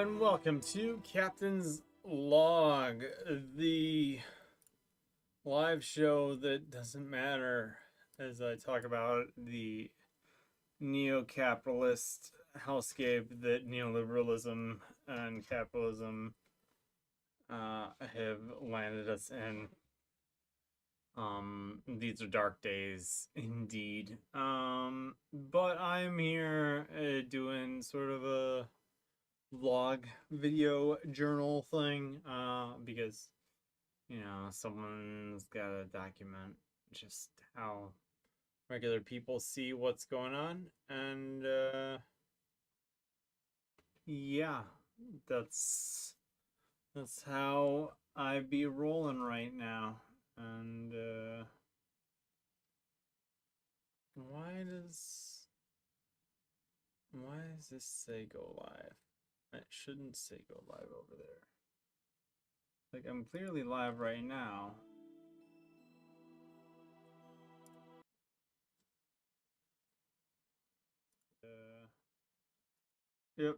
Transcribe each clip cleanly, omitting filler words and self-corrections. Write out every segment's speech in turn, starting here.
and welcome to Captain's Log, the live show that doesn't matter as I talk about the neo-capitalist hellscape that neoliberalism and capitalism have landed us in. These are dark days indeed. But I'm here doing sort of a vlog video journal thing because someone's got to document just how regular people see what's going on, and yeah, that's how I be rolling right now. And why does this say go live? It shouldn't say go live over there. Like, I'm clearly live right now. Yep,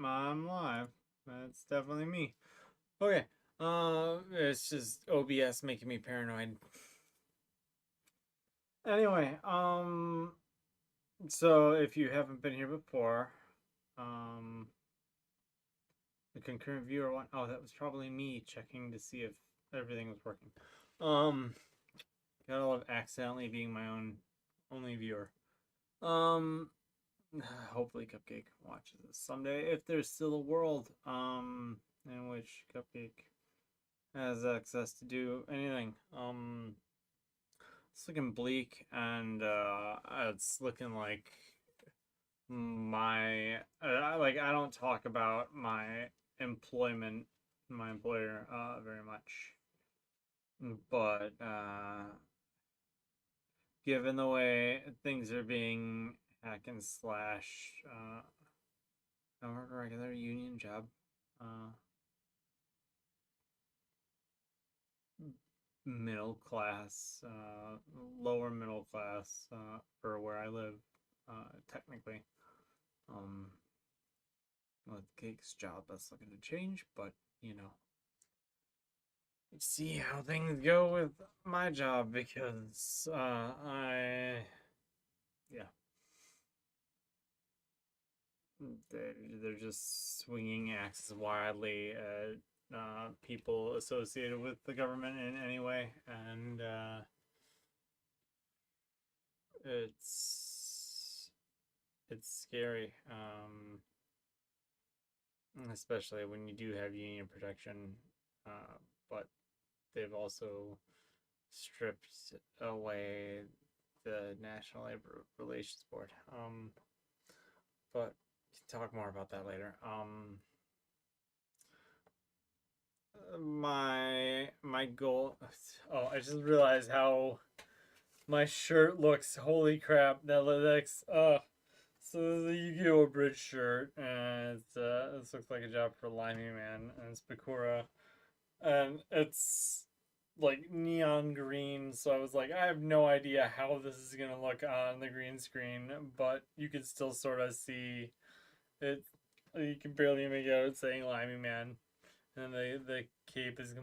I'm live. That's definitely me. Okay, it's just OBS making me paranoid. Anyway, so if you haven't been here before, the concurrent viewer one, oh, that was probably me checking to see if everything was working. Gotta love accidentally being my only viewer. Hopefully Cupcake watches this someday, if there's still a world, in which Cupcake has access to do anything. It's looking bleak, and it's looking like I don't talk about my employer very much, but given the way things are being hack and slash, I work a regular union job, middle class, lower middle class, for where I live, technically. With Cake's job, that's looking to change, but see how things go with my job, because they're just swinging axes wildly at people associated with the government in any way, and it's scary, especially when you do have union protection, but they've also stripped away the National Labor Relations Board. But we can talk more about that later. My goal. Oh, I just realized how my shirt looks. Holy crap! That looks. So this is a Yu-Gi-Oh! Bridge shirt, and this looks like a job for Limey Man, and it's Bakura, and it's like neon green, so I was like, I have no idea how this is gonna look on the green screen, but you can still sort of see it. You can barely make out it saying Limey Man, and the cape is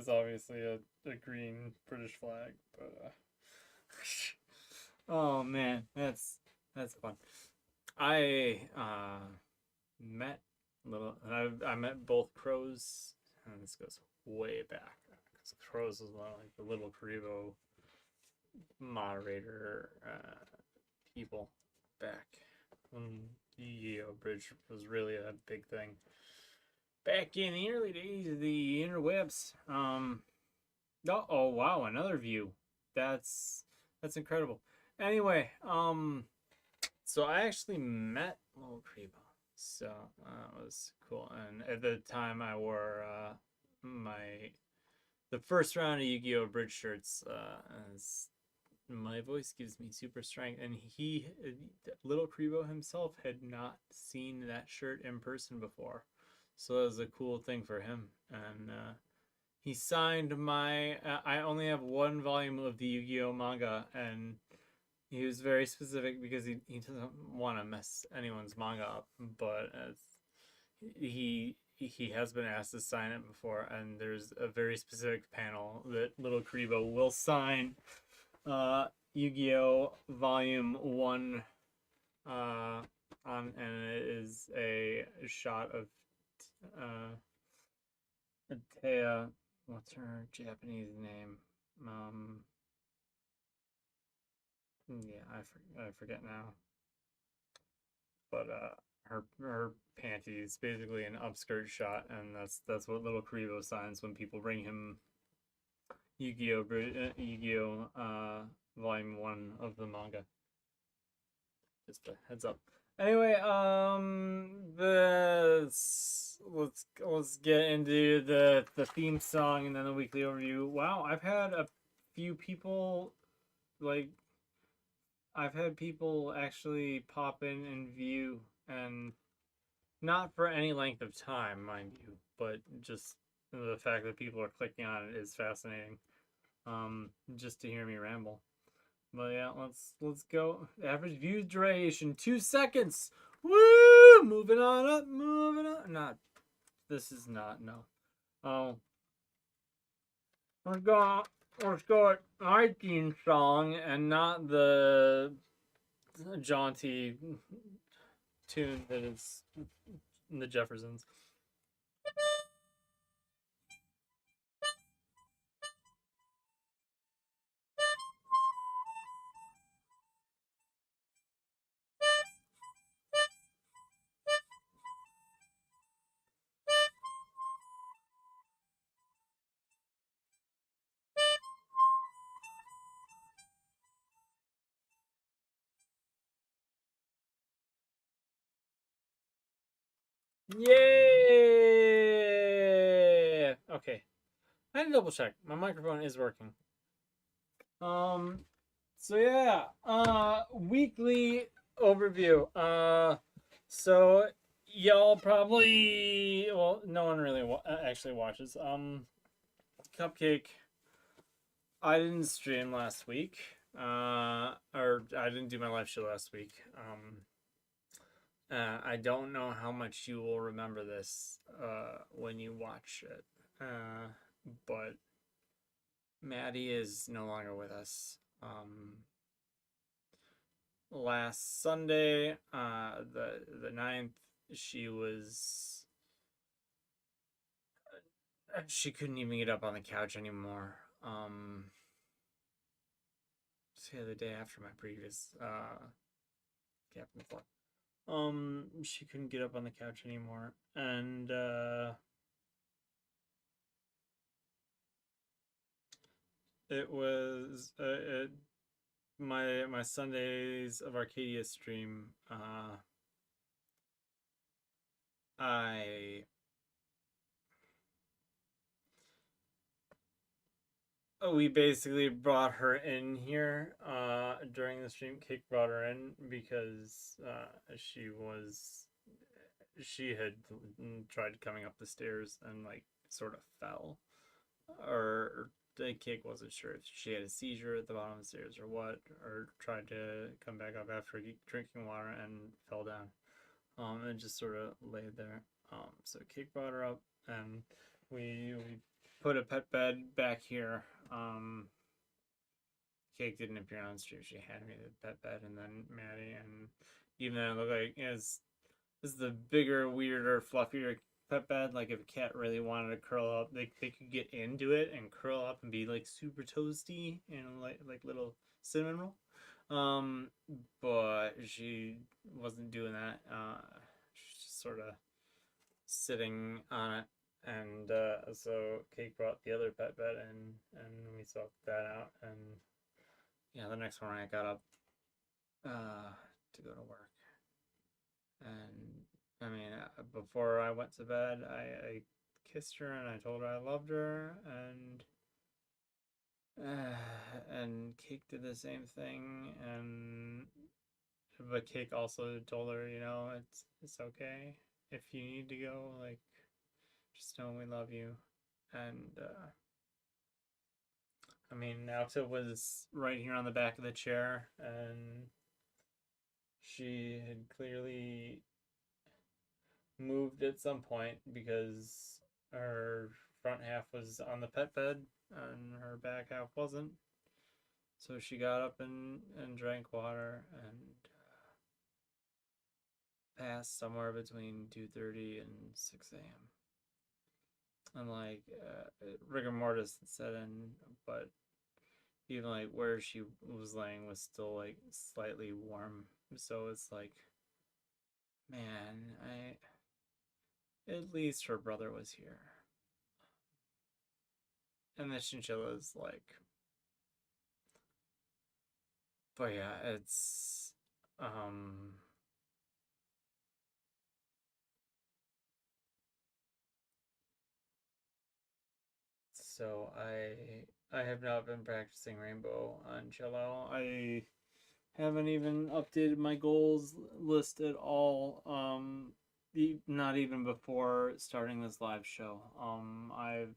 obviously a green British flag, but oh man, that's fun. I met both Crows, and this goes way back, because Crows was one of like the little Karibo moderator people back when Yu-Gi-Oh! Bridge was really a big thing. Back in the early days of the interwebs. Oh wow, another view. That's incredible. Anyway, so I actually met Little Karibo, so that was cool. And at the time, I wore the first round of Yu-Gi-Oh! Bridge shirts, as my voice gives me super strength, and Little Karibo himself had not seen that shirt in person before, so that was a cool thing for him. And he signed my I only have one volume of the Yu-Gi-Oh! Manga, and he was very specific because he doesn't want to mess anyone's manga up, but he has been asked to sign it before, and there's a very specific panel that Little Karibo will sign Yu-Gi-Oh! Volume 1 and it is a shot of uh, Taya. What's her Japanese name? Um, yeah, I forget now. But her panties, basically an upskirt shot, and that's what Little Karibo signs when people bring him Yu-Gi-Oh! Volume 1 of the manga. Just a heads up. Anyway, let's get into the theme song and then the weekly overview. Wow, I've had a few people like I've had people actually pop in and view, and not for any length of time, mind you, but just the fact that people are clicking on it is fascinating. Just to hear me ramble. But yeah, let's go. Average view duration 2 seconds. Woo! Moving on up, moving on. Not this is not no. Oh, let's go with my theme song and not the jaunty tune that is the Jeffersons. Yay! Okay, I had to double check. My microphone is working. Um, so yeah, weekly overview. So y'all probably, well, no one really actually watches. Cupcake. I didn't stream last week. Or I didn't do my live show last week. I don't know how much you will remember this when you watch it. But Maddie is no longer with us. Last Sunday, the 9th, she couldn't even get up on the couch anymore. Yeah, the day after my previous Captain Flood. She couldn't get up on the couch anymore, and it was my Sundays of Arcadia stream. I we basically brought her in here during the stream. Cake brought her in because she had tried coming up the stairs and like sort of fell, or the Cake wasn't sure if she had a seizure at the bottom of the stairs or what, or tried to come back up after drinking water and fell down, and just sort of laid there. So Cake brought her up, and we put a pet bed back here. Cake didn't appear on stream. She handed me the pet bed, and then Maddie, and even then it looked like this is the bigger, weirder, fluffier pet bed. Like if a cat really wanted to curl up, they could get into it and curl up and be like super toasty and like little cinnamon roll. But she wasn't doing that. She's just sort of sitting on it. And so Cake brought the other pet bed in, and we swapped that out. And yeah, the next morning I got up to go to work. And I mean, before I went to bed, I kissed her and I told her I loved her, and Cake did the same thing, and but Cake also told her, you know, it's okay if you need to go, like just know we love you, and I mean, Naota was right here on the back of the chair, and she had clearly moved at some point because her front half was on the pet bed and her back half wasn't. So she got up and drank water and passed somewhere between 2:30 and 6 a.m. And like rigor mortis set in, but even like where she was laying was still like slightly warm. So it's like, man, I at least her brother was here. And the chinchilla's like, but yeah, it's so I have not been practicing rainbow on cello. I haven't even updated my goals list at all. Not even before starting this live show. I've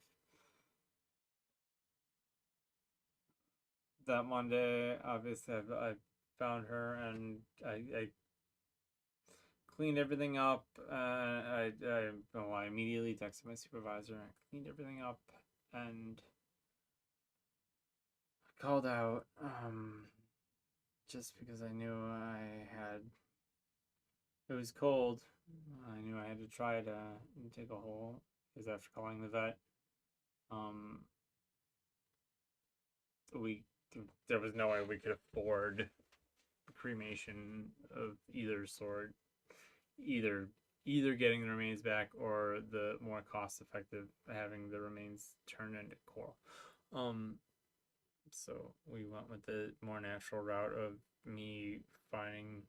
that Monday, obviously, I found her and I cleaned everything up. I immediately texted my supervisor. I cleaned everything up and called out. Just because I knew it was cold. I knew I had to try to take a hole because after calling the vet, um, we there was no way we could afford cremation of either sort, either getting the remains back or the more cost effective having the remains turned into coral. So we went with the more natural route of me finding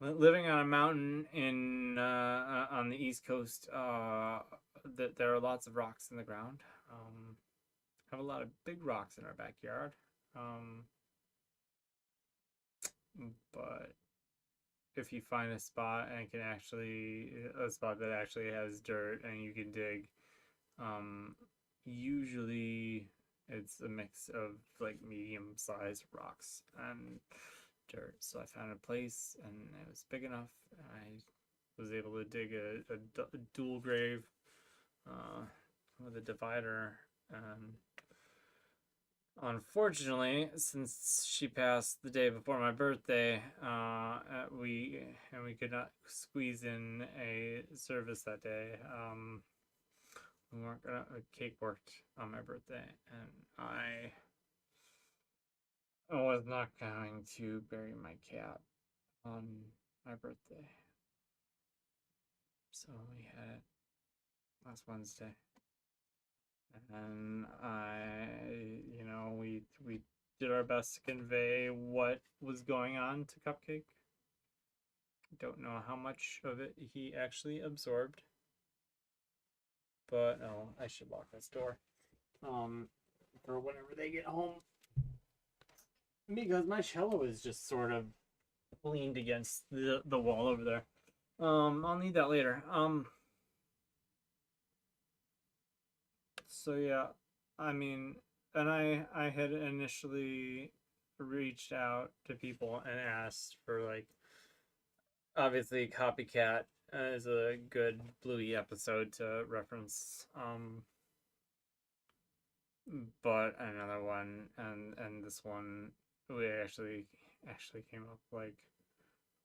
living on a mountain in on the East Coast. That there are lots of rocks in the ground. Have a lot of big rocks in our backyard. But if you find a spot and can actually a spot that actually has dirt and you can dig, usually it's a mix of like medium-sized rocks and dirt. So I found a place and it was big enough. I was able to dig a dual grave with a divider. Unfortunately, since she passed the day before my birthday, we could not squeeze in a service that day. We weren't gonna. A cake worked on my birthday, and I was not going to bury my cat on my birthday. So we had it last Wednesday, and we did our best to convey what was going on to Cupcake. Don't know how much of it he actually absorbed, but oh, I should lock this door. For whenever they get home, because my cello is just sort of leaned against the wall over there. I'll need that later. So yeah, I mean, and I had initially reached out to people and asked for like, obviously Copycat is a good Bluey episode to reference. But another one and this one we actually came up like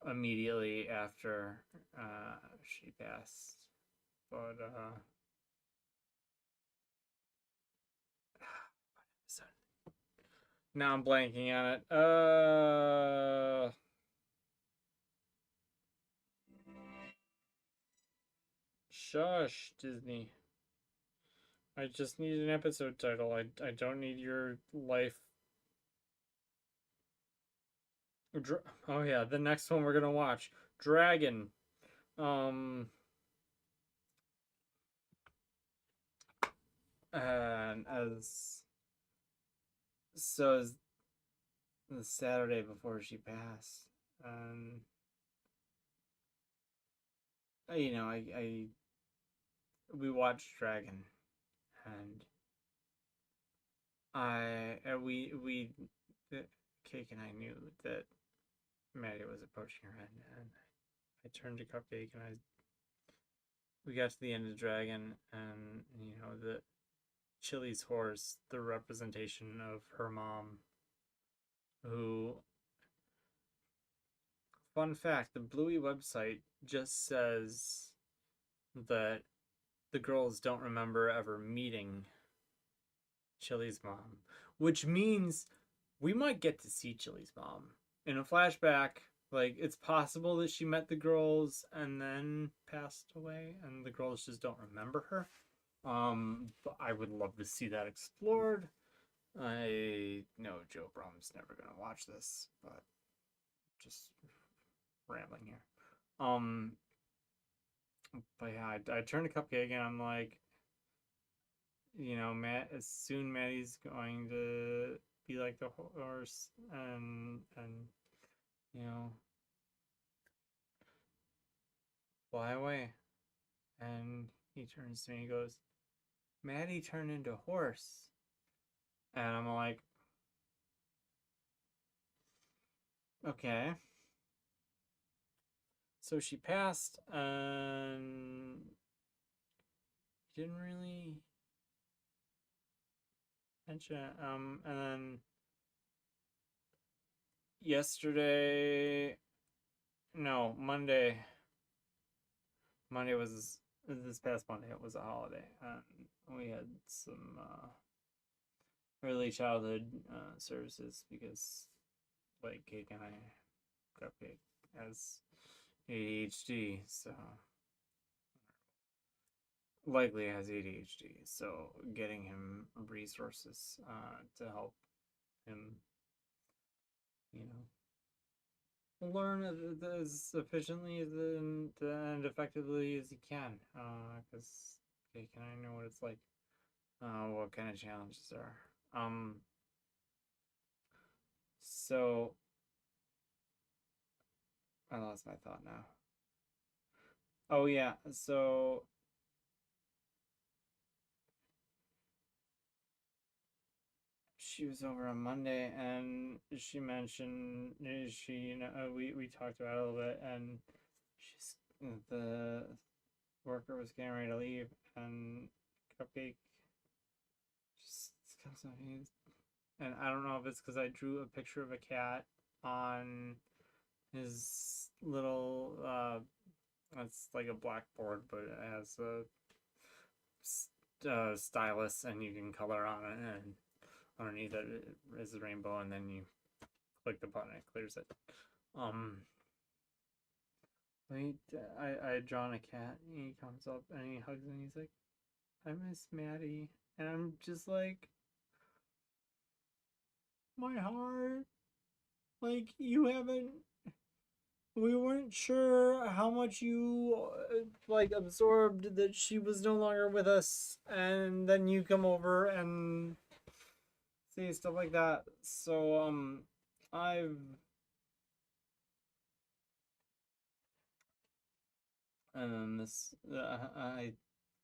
immediately after she passed. But now I'm blanking on it. Shush, Disney. I just need an episode title. I don't need your life. Oh yeah, the next one we're gonna watch, Dragon. And as the Saturday before she passed, and I we watched Dragon, and Cake and I knew that Maddie was approaching her end, and I turned to Cupcake and we got to the end of the dragon, and the Chili's horse, the representation of her mom, who, fun fact, the Bluey website just says that the girls don't remember ever meeting Chili's mom, which means we might get to see Chili's mom in a flashback. Like, it's possible that she met the girls and then passed away, and the girls just don't remember her. But I would love to see that explored. I know Joe Brum's never gonna watch this, but just rambling here. But yeah, I turned to Cupcake and I'm like, Matt. Soon Maddie's going to be like the horse, and you know fly away. And he turns to me and he goes, Maddie turned into a horse. And I'm like, okay. So she passed, and didn't really mention it. And then yesterday, no, Monday. Monday was this past Monday. It was a holiday, and we had some early childhood services because, like, Cake and I, Cupcake has ADHD, so likely has ADHD. So getting him resources to help him, you learn as efficiently and effectively as he can. Because Cake and I know what it's like, what kind of challenges there are. So I lost my thought now. Oh yeah, so she was over on Monday, and she mentioned we talked about it a little bit, and she's the worker was getting ready to leave, and Cupcake just comes up and I don't know if it's because I drew a picture of a cat on his little it's like a blackboard, but it has a stylus, and you can color on it, and underneath it is the rainbow, and then you click the button, it clears it. Wait, I had drawn a cat, and he comes up and he hugs me, and he's like, I miss Maddie. And I'm just like, my heart. Like, you haven't. We weren't sure how much you, like, absorbed that she was no longer with us. And then you come over and say stuff like that. So, I've. And then I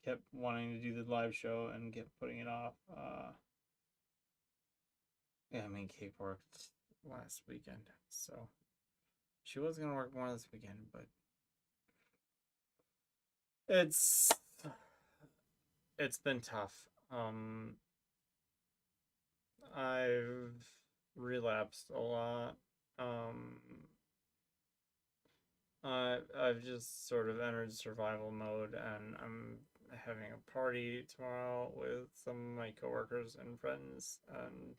kept wanting to do the live show and kept putting it off. Yeah, I mean, Kate worked last weekend, so she was gonna work more this weekend, but it's it's been tough. I've relapsed a lot. Um, I've just sort of entered survival mode, and I'm having a party tomorrow with some of my coworkers and friends, and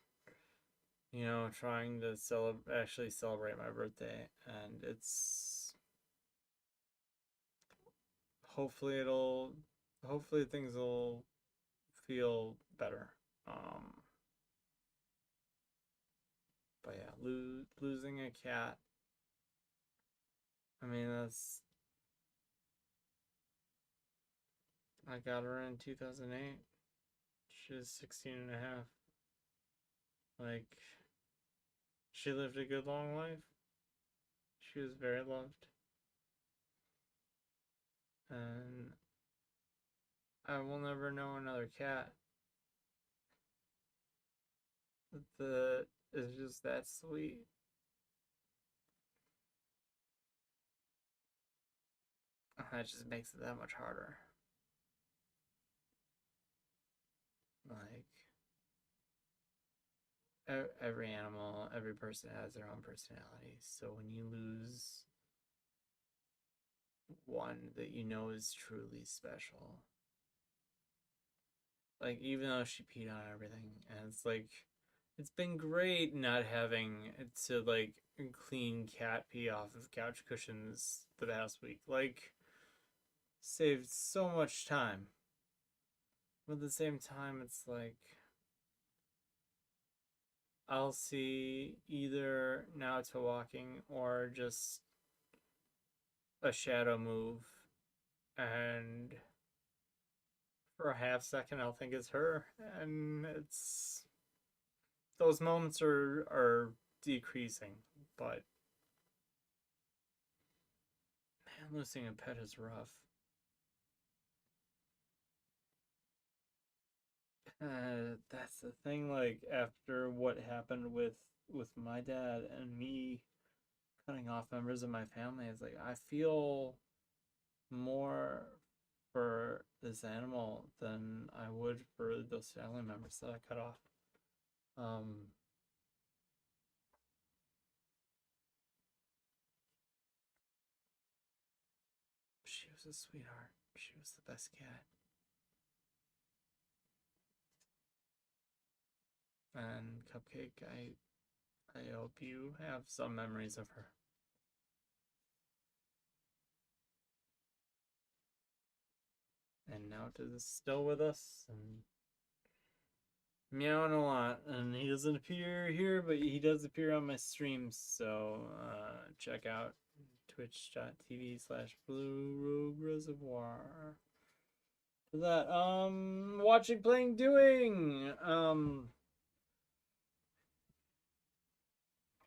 trying to actually celebrate my birthday, and it's hopefully it'll hopefully things will feel better. Um, but yeah, losing a cat. I mean, I got her in 2008. She was 16 and a half. Like, she lived a good long life. She was very loved. And I will never know another cat The is just that sweet. That just makes it that much harder. Like every animal, every person has their own personality. So when you lose one that you know is truly special, like even though she peed on everything, and it's like it's been great not having to like clean cat pee off of couch cushions the past week. Like saved so much time. But at the same time, it's like I'll see either now to walking or just a shadow move, and for a half second I'll think it's her, and it's those moments are decreasing. But man, losing a pet is rough. That's the thing. Like after what happened with my dad and me cutting off members of my family, it's like I feel more for this animal than I would for those family members that I cut off. Um, she was a sweetheart. She was the best cat. And Cupcake, I hope you have some memories of her. And now Tiz is still with us and meowing a lot. And he doesn't appear here, but he does appear on my streams. So check out twitch.tv/Blue Rogue Reservoir. For that, watching, playing, doing,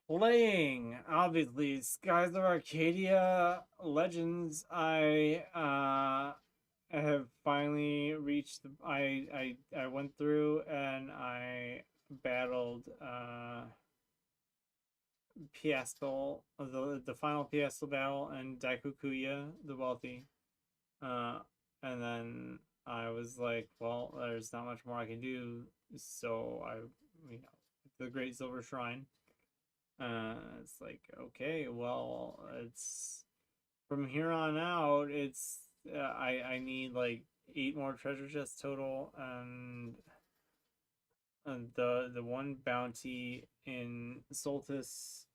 playing, obviously, Skies of Arcadia Legends. I have finally reached the, I went through and I battled Piastel, the final Piastel battle, and Daikukuya the Wealthy. And then I was like, well, there's not much more I can do, so the Great Silver Shrine. It's like, okay, well, it's from here on out. It's I need like 8 more treasure chests total, and the one bounty in Soltis,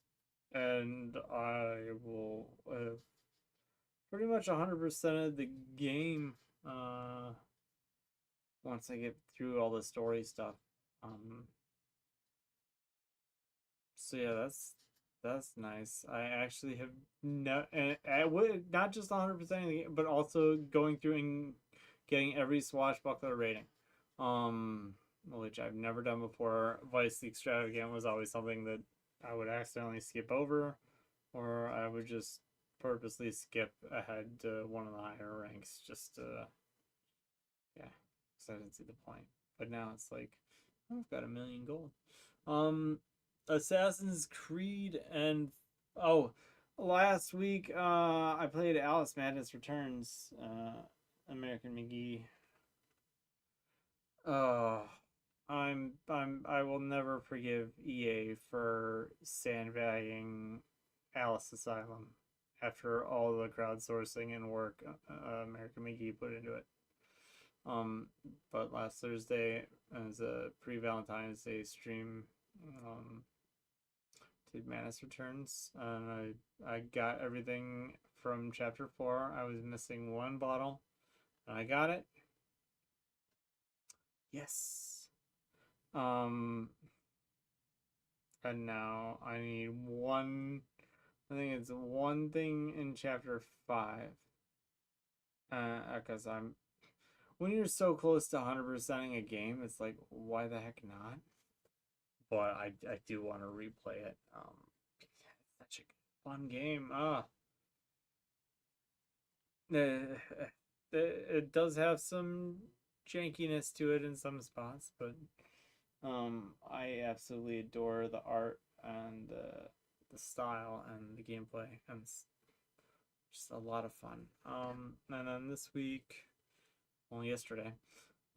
and I will pretty much 100% of the game once I get through all the story stuff. So yeah, that's nice. I actually have no, and I would not just 100% the game, but also going through and getting every swashbuckler rating, which I've never done before. Vice the Extravagant was always something that I would accidentally skip over, or I would just purposely skip ahead to one of the higher ranks just to, yeah, because I didn't see the point. But now it's like, oh, I've got 1,000,000 gold. Assassin's Creed and oh, last week I played Alice Madness Returns, American McGee. Uh I will never forgive EA for sandbagging Alice Asylum after all the crowdsourcing and work American McGee put into it. But last Thursday as a pre-Valentine's Day stream, did Madness Returns, and I got everything from chapter 4. I was missing one bottle, and I got it. Yes. And now I need one. I think it's one thing in chapter 5. Because when you're so close to 100%ing a game, it's like, why the heck not? But I do want to replay it. It's such a fun game. It does have some jankiness to it in some spots, but I absolutely adore the art and the style and the gameplay, and it's just a lot of fun. And then this week, well, yesterday,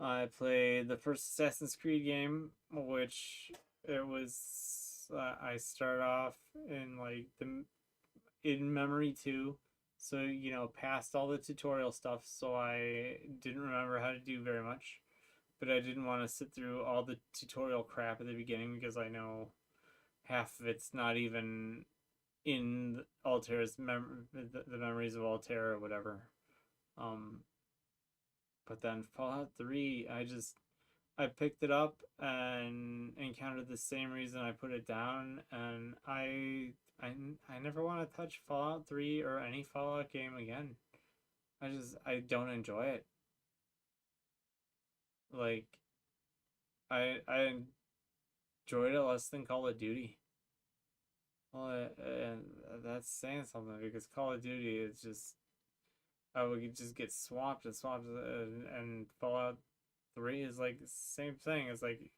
I played the first Assassin's Creed game, which it was I start off in like the in memory too, so past all the tutorial stuff, so I didn't remember how to do very much, but I didn't want to sit through all the tutorial crap at the beginning because I know half of it's not even in the memories of Altair or whatever. Um, but then Fallout 3, I picked it up and encountered the same reason I put it down, and I never want to touch Fallout 3 or any Fallout game again. I don't enjoy it. Like I enjoyed it less than Call of Duty. Well, and that's saying something because Call of Duty is just I would just get swamped and swamped, and Fallout 3 is like the same thing. It's like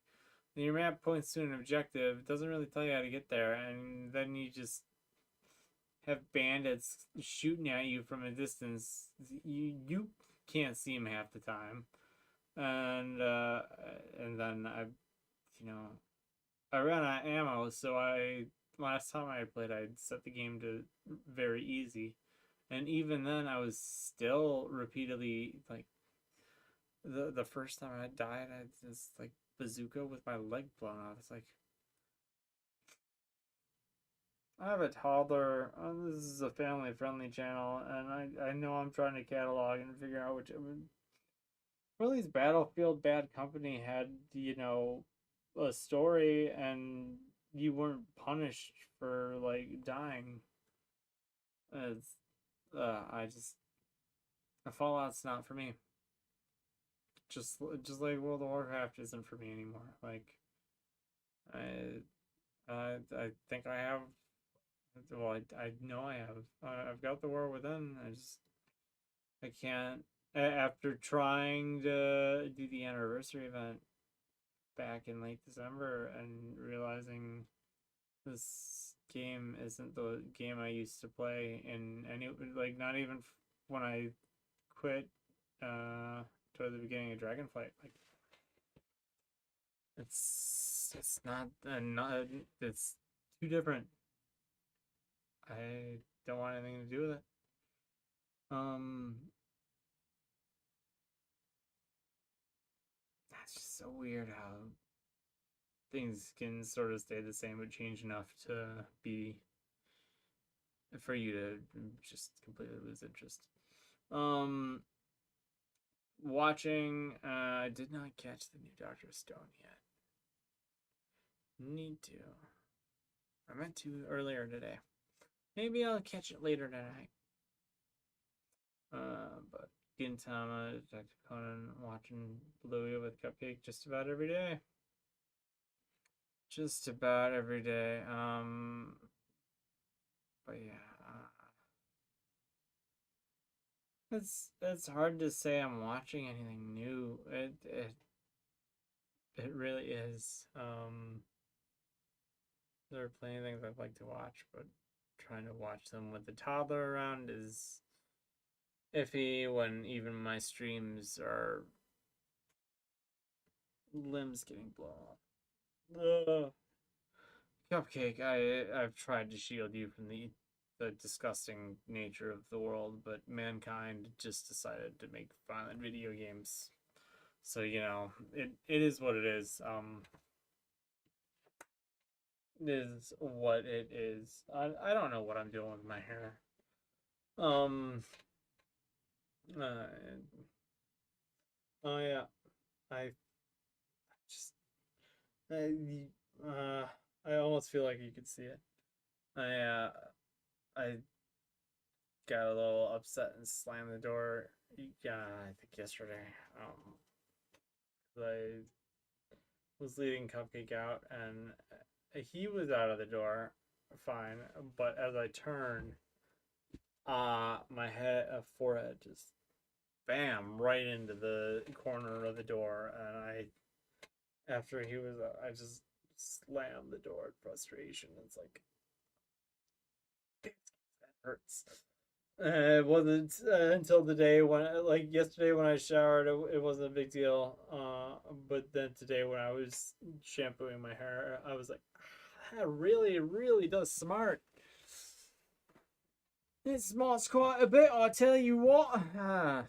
your map points to an objective, it doesn't really tell you how to get there, and then you just have bandits shooting at you from a distance. You can't see them half the time, and then you know I ran out of ammo, so I last time I played I set the game to very easy, and even then I was still repeatedly like the first time I died I just like bazooka with my leg blown off. It's like I have a toddler. This is a family friendly channel, and I know I'm trying to catalog and figure out which. I mean, at least Battlefield Bad Company had, a story, and you weren't punished for like dying. It's, I just Fallout's not for me. Just like World of Warcraft isn't for me anymore. Like I I think I have. Well, I know I have. I've got the War Within. I can't. After trying to do the anniversary event back in late December and realizing this game isn't the game I used to play, and any like not even when I quit toward the beginning of Dragonflight, like it's not it's too different. I don't want anything to do with it. Um, that's just so weird how things can sort of stay the same but change enough to be for you to just completely lose interest. Um, watching. I did not catch the new Doctor Stone yet. Need to. I meant to earlier today. Maybe I'll catch it later tonight. But Gintama, Detective Conan, watching Bluey with Cupcake just about every day. Just about every day. But yeah, it's hard to say I'm watching anything new. It really is. There are plenty of things I'd like to watch, but trying to watch them with the toddler around is iffy when even my streams are limbs getting blown off. Cupcake, I've tried to shield you from the disgusting nature of the world, but mankind just decided to make violent video games. So, it is what it is. It is what it is. I don't know what I'm doing with my hair. Um, uh, oh yeah, I just, I, I almost feel like you could see it. I got a little upset and slammed the door. Yeah, I think yesterday. I was leading Cupcake out, and he was out of the door, fine. But as I turned, my forehead just bam right into the corner of the door, and after he was, I just slammed the door in frustration. It's like, that hurts. It wasn't until the day when, like yesterday when I showered, it wasn't a big deal. But then today when I was shampooing my hair, I was like, that really, really does smart. It smarts quite a bit, I tell you what.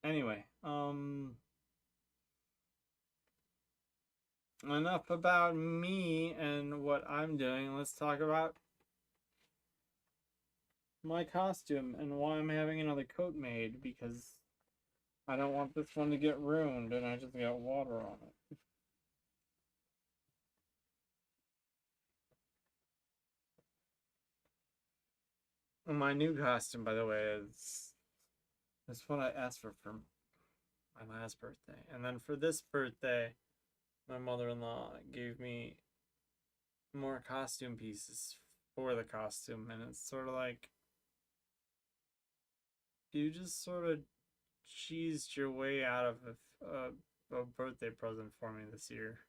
Anyway, enough about me and what I'm doing. Let's talk about my costume and why I'm having another coat made, because I don't want this one to get ruined and I just got water on it. My new costume, by the way, is what I asked for my last birthday. And then for this birthday, my mother-in-law gave me more costume pieces for the costume, and it's sort of like you just sort of cheesed your way out of a birthday present for me this year.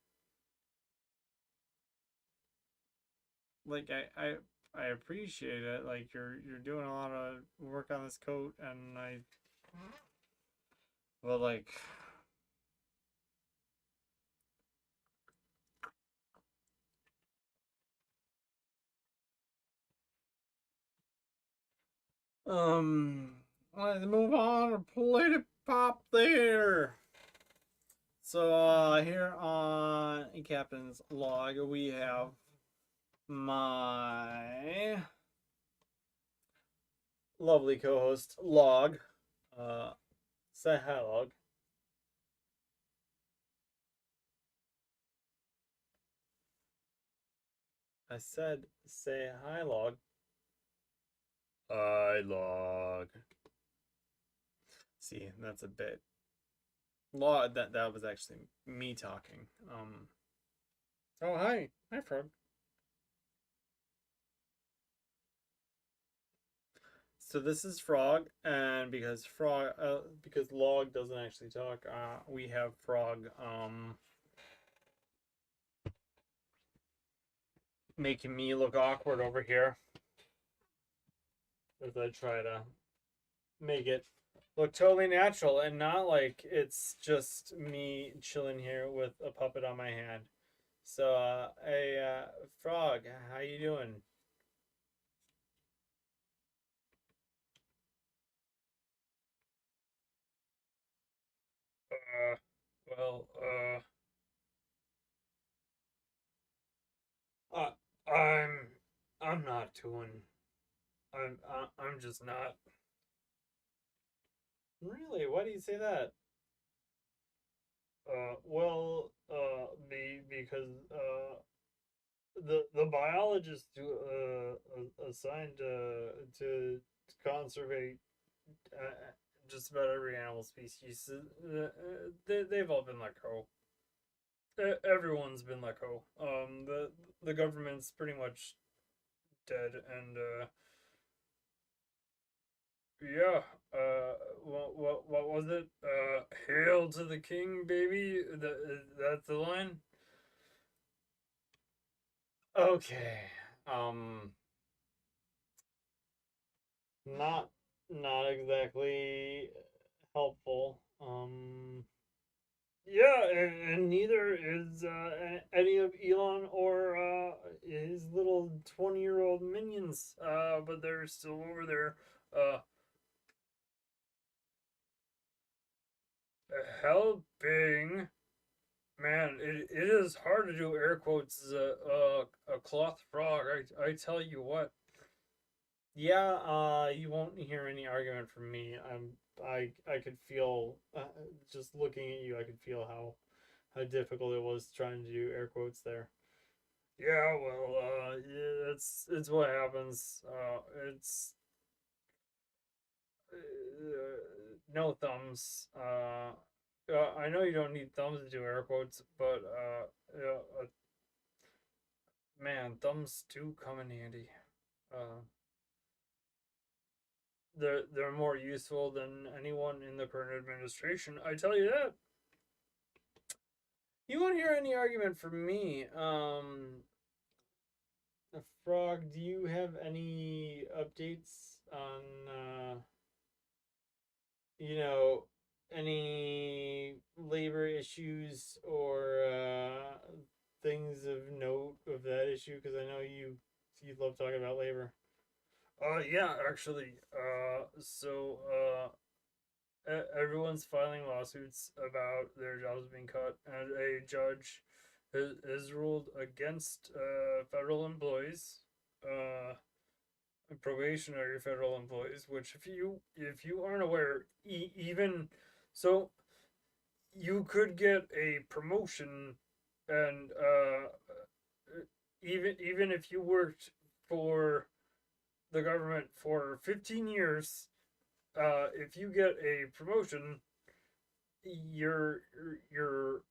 Like I appreciate it. Like you're doing a lot of work on this coat, and I well like um let's move on to play the pop there. So here on Captain's log we have my lovely co-host Log. Say hi, Log. I said say hi, Log. Hi, Log. See, that's a bit. Log. That was actually me talking. Oh hi, Frog. So this is Frog, and because Log doesn't actually talk, we have Frog making me look awkward over here as I try to make it look totally natural and not like it's just me chilling here with a puppet on my hand. So, hey, Frog, how you doing? Uh, well, uh, I'm, I'm not doing. I'm just not. Really? Why do you say that? Because the biologist who assigned to conserve just about every animal species, they've all been let go. Everyone's been let go. The government's pretty much dead, and yeah. What was it? Hail to the king, baby. That's the line. Okay. Um, not not exactly helpful. Yeah, and neither is any of Elon or his little 20-year-old minions. But they're still over there. Uh, helping. Man, it is hard to do air quotes as a cloth frog. I tell you what. Yeah, you won't hear any argument from me. I could feel just looking at you. I could feel how difficult it was trying to do air quotes there. Yeah, well, yeah, it's what happens. It's no thumbs. I know you don't need thumbs to do air quotes, but man, thumbs do come in handy. Uh, they're more useful than anyone in the current administration. I tell you that. You won't hear any argument from me. Frog, do you have any updates on, you know, any labor issues or things of note of that issue? Because I know you love talking about labor. Yeah, actually. Everyone's filing lawsuits about their jobs being cut, and a judge has ruled against federal employees, uh, probationary federal employees. Which, if you aren't aware, even so, you could get a promotion, and even if you worked for the government for 15 years, if you get a promotion, you're you're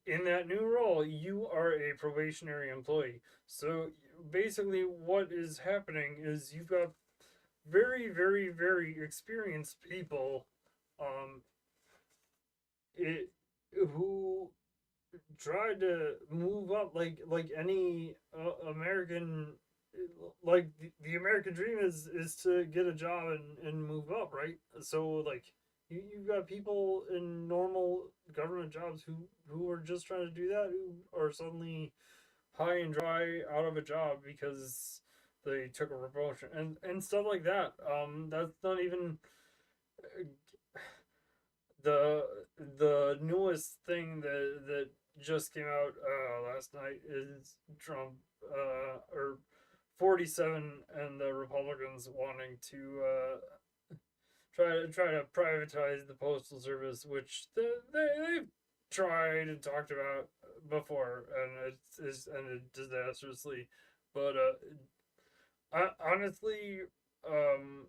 in that new role. You are a probationary employee. So basically, what is happening is you've got very, very, very experienced people, um, it, who tried to move up like any American, like the American dream is to get a job and move up, right? So like you've got people in normal government jobs who are just trying to do that, who are suddenly high and dry out of a job because they took a promotion and stuff like that. That's not even the the newest thing that just came out last night is Trump, or 47, and the Republicans wanting to try to privatize the postal service, which they've tried and talked about before, and it's ended disastrously. But honestly, um,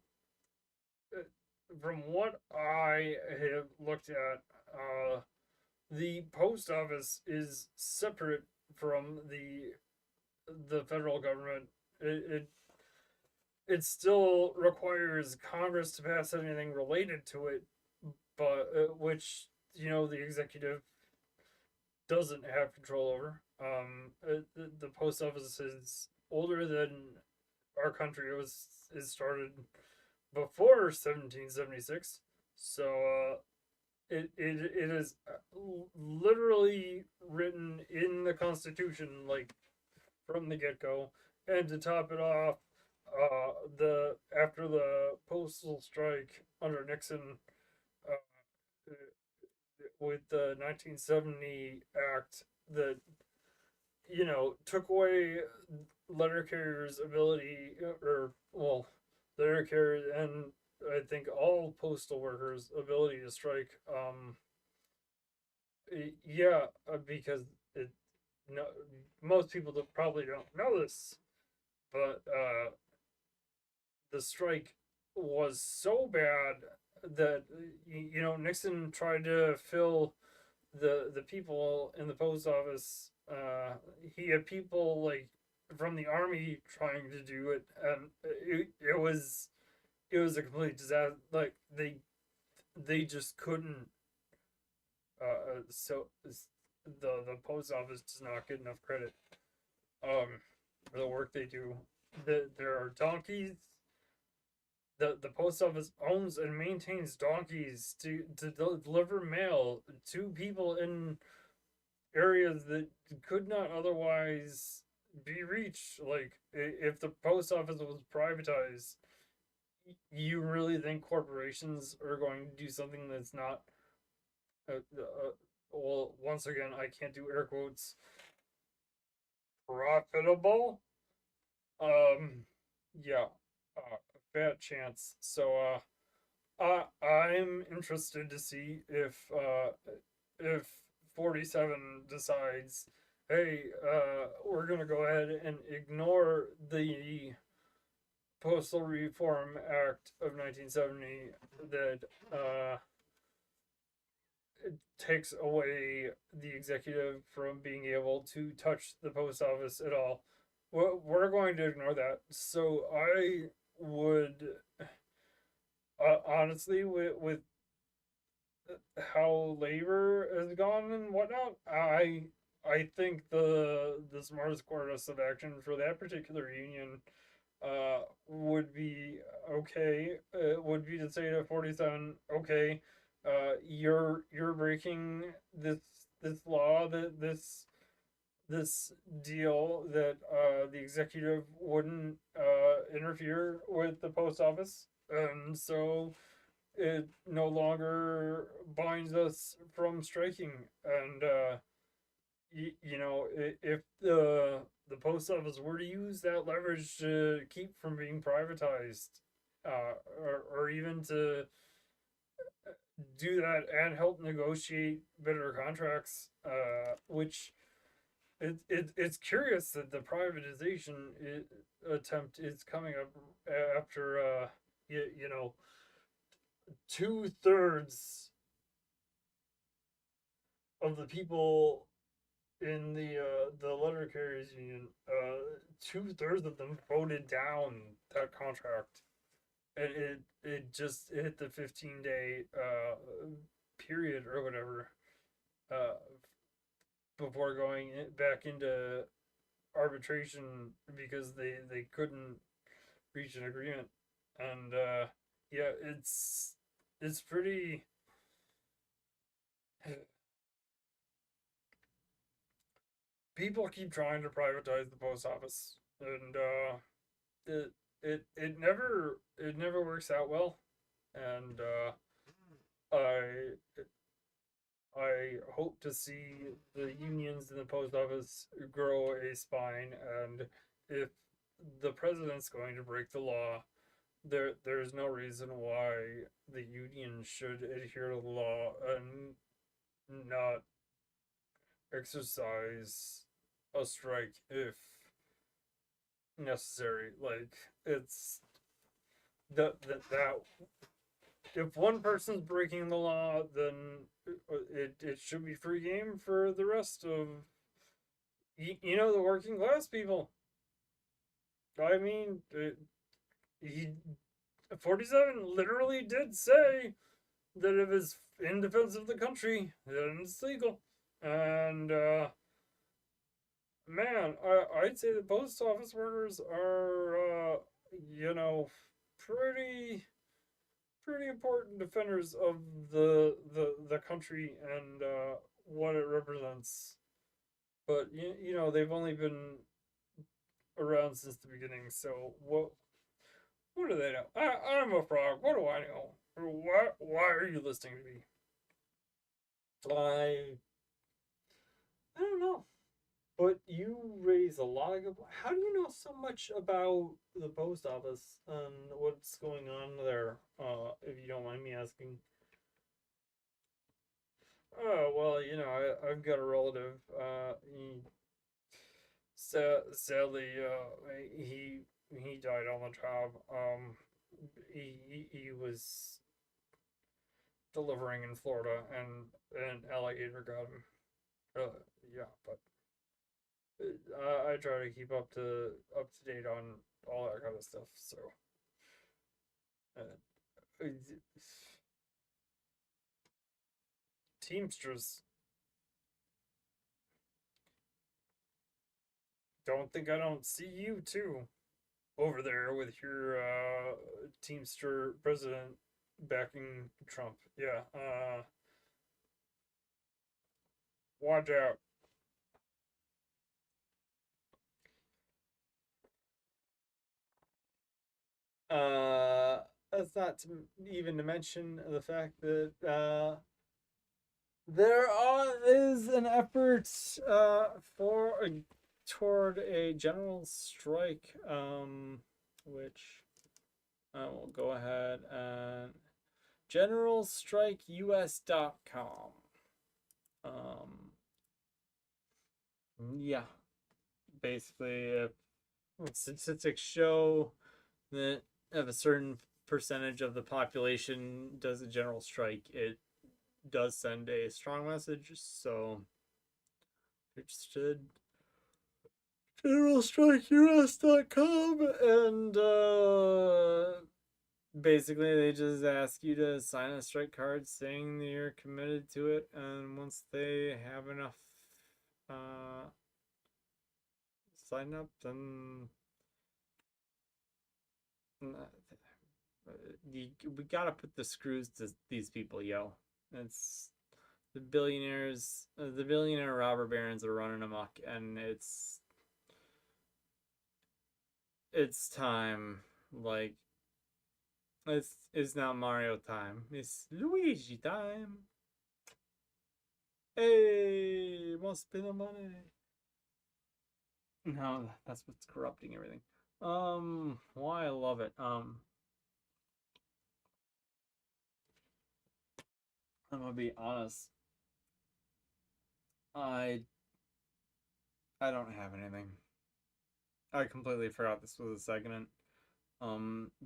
from what I have looked at, the post office is separate from the federal government. It still requires Congress to pass anything related to it, but which the executive doesn't have control over. The post office is older than our country. Is started before 1776, so it is literally written in the Constitution, like from the get go. And to top it off, the after the postal strike under Nixon, uh, with the 1970 Act that took away letter carriers' ability, or well, letter carriers and I think all postal workers' ability to strike. Yeah, because it no most people probably don't know this, but the strike was so bad that Nixon tried to fill the people in the post office. He had people like from the army trying to do it, and it was a complete disaster. Like they just couldn't. So the post office does not get enough credit, for the work they do. There are donkeys. The post office owns and maintains donkeys to deliver mail to people in areas that could not otherwise be reached. Like, if the post office was privatized, you really think corporations are going to do something that's not, well, once again, I can't do air quotes, profitable? Yeah, bad chance. So, I'm interested to see if 47 decides, hey, we're gonna go ahead and ignore the Postal Reform Act of 1970 that it takes away the executive from being able to touch the post office at all. We're going to ignore that. So I would, honestly, with how labor has gone and whatnot, I think the smartest course of action for that particular union would be okay. Would be to say to 47, okay, you're breaking this law, that this deal that the executive wouldn't interfere with the post office, and so it no longer binds us from striking. And you know, if the post office were to use that leverage to keep from being privatized, or even to do that and help negotiate better contracts, which it's curious that the privatization attempt is coming up after you know, 2/3 of the people in the letter carriers union, 2/3 of them voted down that contract, and it just hit the 15-day period or whatever, uh, before going back into arbitration because they couldn't reach an agreement. And yeah, it's pretty. People keep trying to privatize the post office, and it it never works out well. And I I hope to see the unions in the post office grow a spine, and if the president's going to break the law, there's no reason why the union should adhere to the law and not exercise a strike if necessary. Like, it's that if one person's breaking the law, then it should be free game for the rest of you know, the working class people. I mean, he 47 literally did say that if it's in defense of the country, then it's legal. And man, I'd say the post office workers are you know, pretty important defenders of the country and what it represents. But you know, they've only been around since the beginning, so what do they know? I'm a frog. What do I know? Why are you listening to me? I don't know. But you raise a lot of good. How do you know so much about the post office and what's going on there? If you don't mind me asking. Oh well, you know, I've got a relative. Sadly, he died on the job. He was delivering in Florida, and an alligator got him. Yeah, but I try to keep up to date on all that kind of stuff. So, uh, Teamsters, don't think I don't see you too over there with your Teamster president backing Trump. Yeah, watch out. Uh, that's not to, even to mention the fact that is an effort for toward a general strike, which I will go ahead and generalstrikeus.com. Yeah, basically, if statistics show that if a certain percentage of the population does a general strike, it does send a strong message. So, interested, generalstrikeus.com, and basically they just ask you to sign a strike card saying that you're committed to it, and once they have enough uh sign up, then we gotta put the screws to these people, yo. It's the billionaires, the billionaire robber barons are running amok, and it's time. Like it's not Mario time. It's Luigi time. Hey, must spend the money. No, that's what's corrupting everything. Why I love it. I'm gonna be honest. I I don't have anything. I completely forgot this was a segment.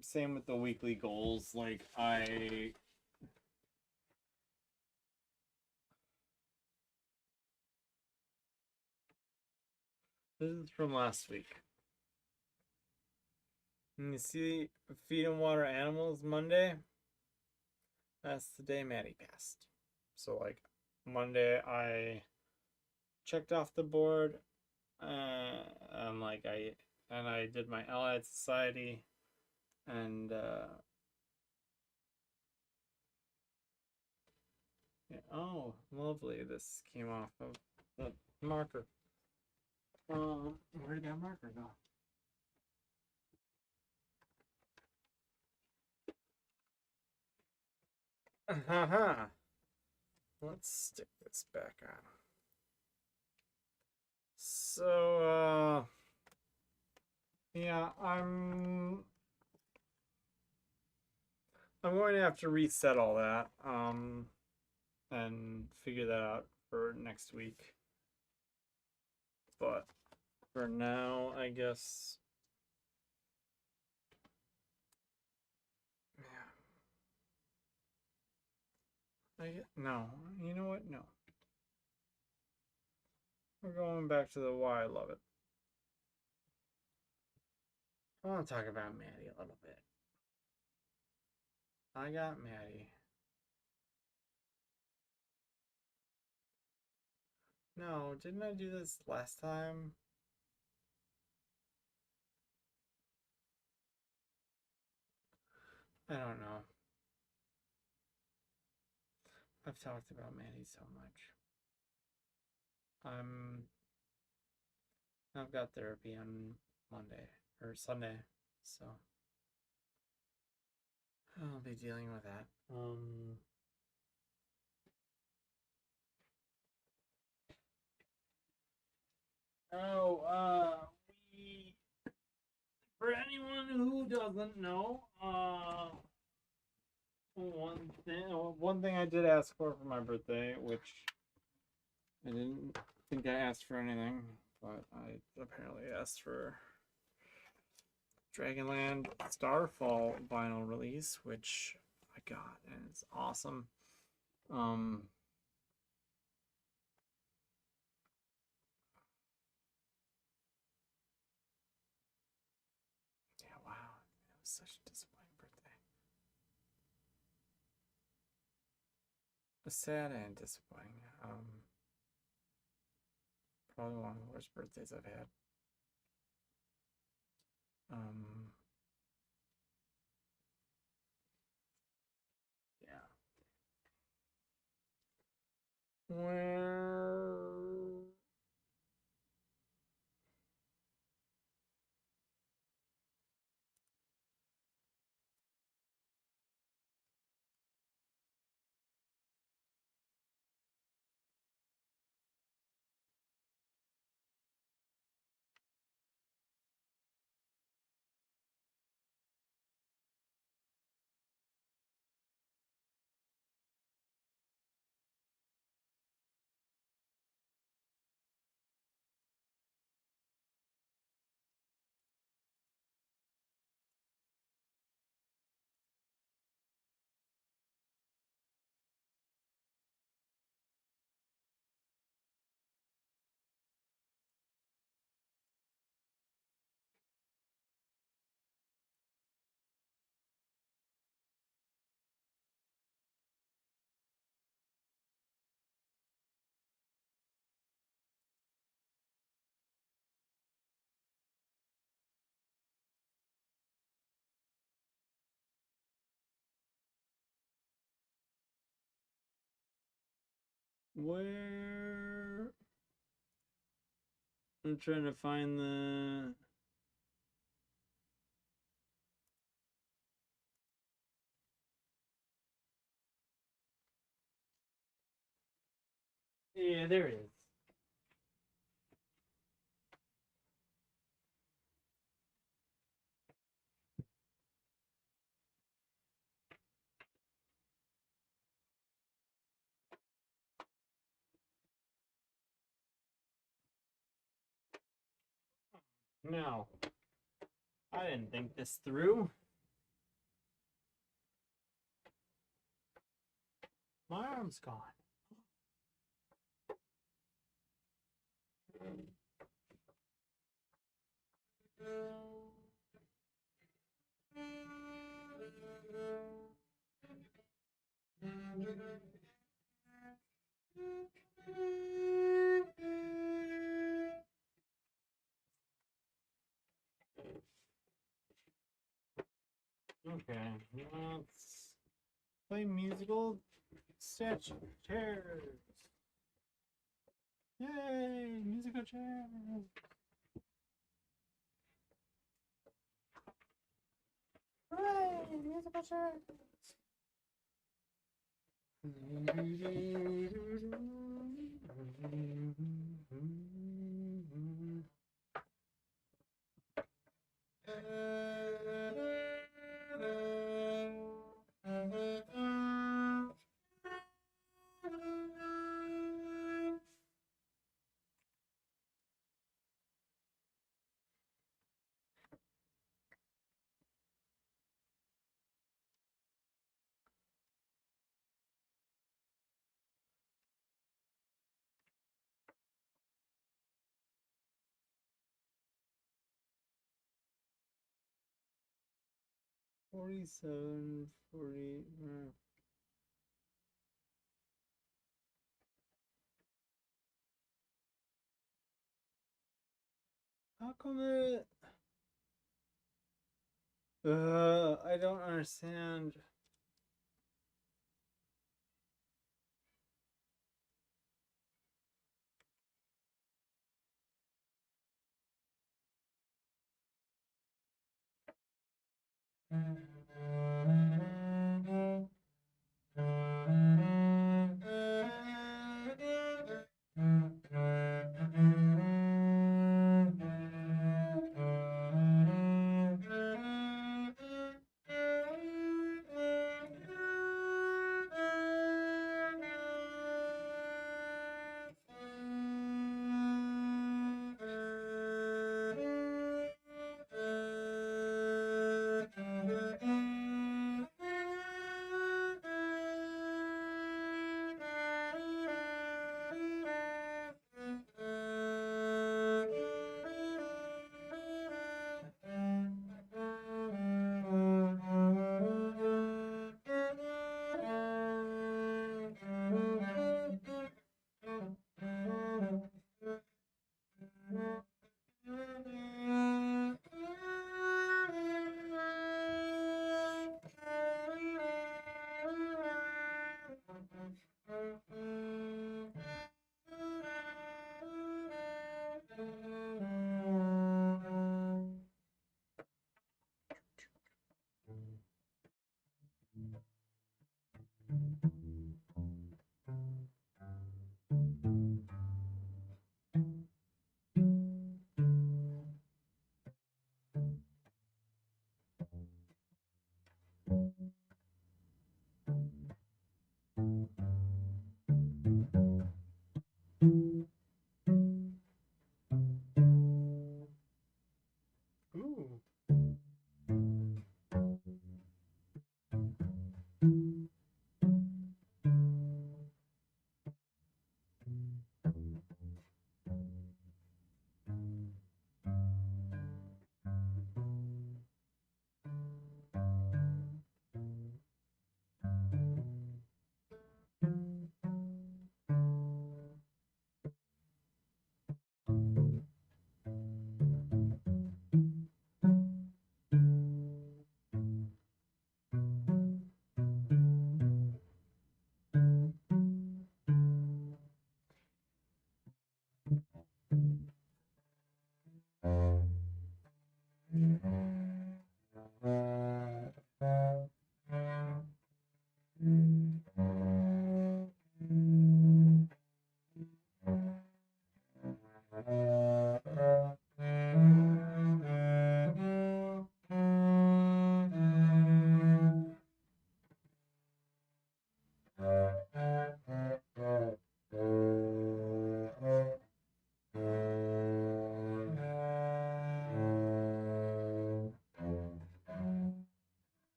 Same with the weekly goals. Like this is from last week. And you see, feed and water animals Monday. That's the day Maddie passed. So like Monday, I checked off the board. And like I did my Allied Society, and yeah, oh, lovely! This came off of the marker. Where did that marker go? Haha. Let's stick this back on. So, yeah, I'm going to have to reset all that, and figure that out for next week. But for now, I guess, yeah, no, you know what? No, we're going back to the why I love it. I want to talk about Maddie a little bit. I got Maddie. No, didn't I do this last time? I don't know. I've talked about Maddie so much. I'm I've got therapy on Monday or Sunday, so I'll be dealing with that. Oh, we for anyone who doesn't know, one thing I did ask for my birthday, which I didn't think I asked for anything, but I apparently asked for Dragonland Starfall vinyl release, which I got, and it's awesome. Um, yeah, wow, it was such a disappointing birthday. It was sad and disappointing. Probably one of the worst birthdays I've had. Um, yeah. Well, Where? I'm trying to find the... Yeah, there it is. Now, I didn't think this through. My arm's gone. Okay, let's play musical statue chairs. Yay, musical chairs. Hooray, musical chairs. $47, $40. How come it? I don't understand.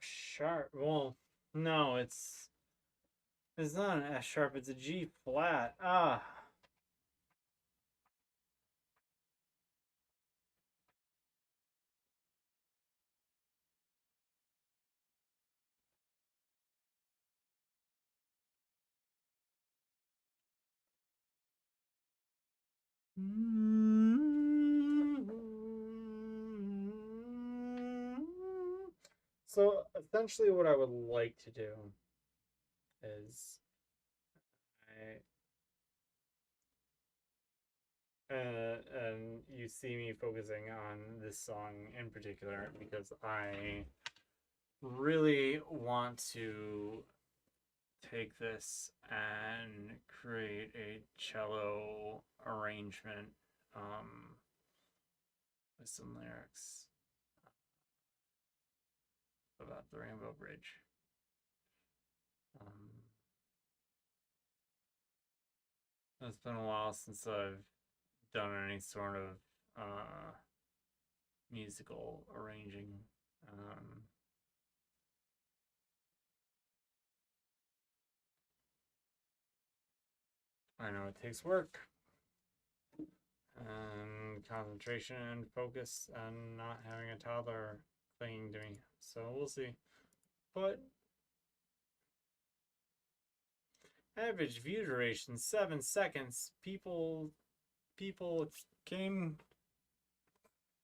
sharp. Well, no, it's not an F sharp. It's a G flat. Ah. So essentially, what I would like to do is and you see me focusing on this song in particular because I really want to take this and create a cello arrangement with some lyrics about the Rainbow Bridge. It's been a while since I've done any sort of musical arranging. I know it takes work and concentration and focus and not having a toddler clinging to me. So we'll see. But average view duration 7 seconds. People came.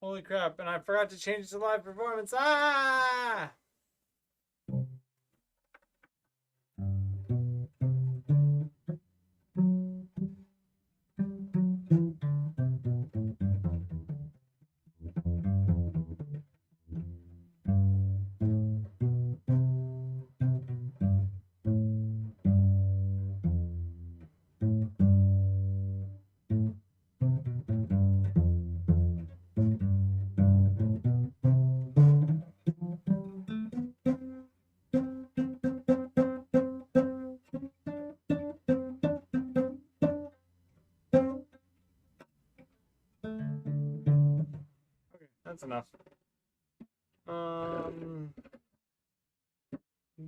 Holy crap! And I forgot to change the live performance. Ah! Okay, that's enough.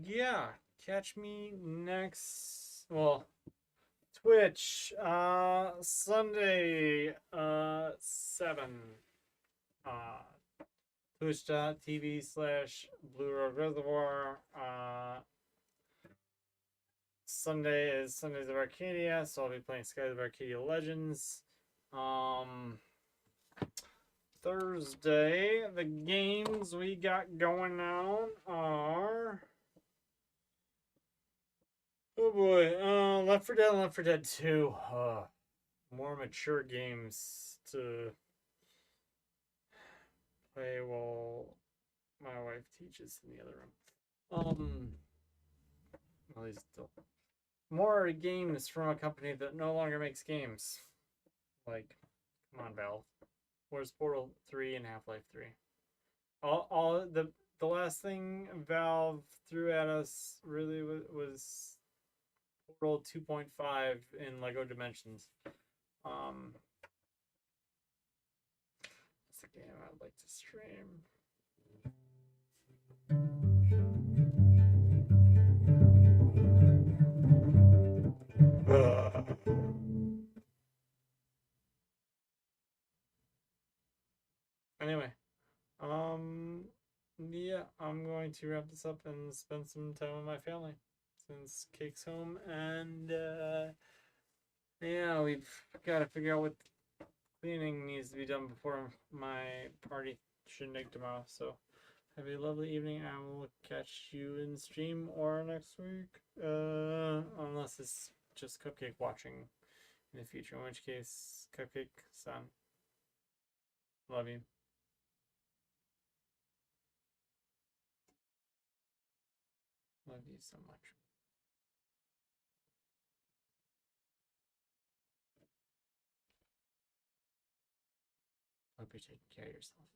Yeah, catch me next. Well, Twitch, Sunday, 7. Twitch.tv/Blue Road Reservoir. Sunday is Sundays of Arcadia, so I'll be playing Skies of Arcadia Legends. Thursday, the games we got going on are. Oh boy, Left 4 Dead and Left 4 Dead 2. More mature games to play while my wife teaches in the other room. Well, he's still more games from a company that no longer makes games. Like, come on, Valve. Where's Portal 3 and Half-Life 3? All the last thing Valve threw at us really was Portal 2.5 in Lego Dimensions. It's a game I'd like to stream. Anyway, yeah, I'm going to wrap this up and spend some time with my family since Cake's home, and yeah, we've got to figure out what cleaning needs to be done before my party shindig tomorrow. So have a lovely evening. I will catch you in stream or next week, unless it's just Cupcake watching in the future, in which case, Cupcake son, love you. Love you so much. Hope you're taking care of yourself.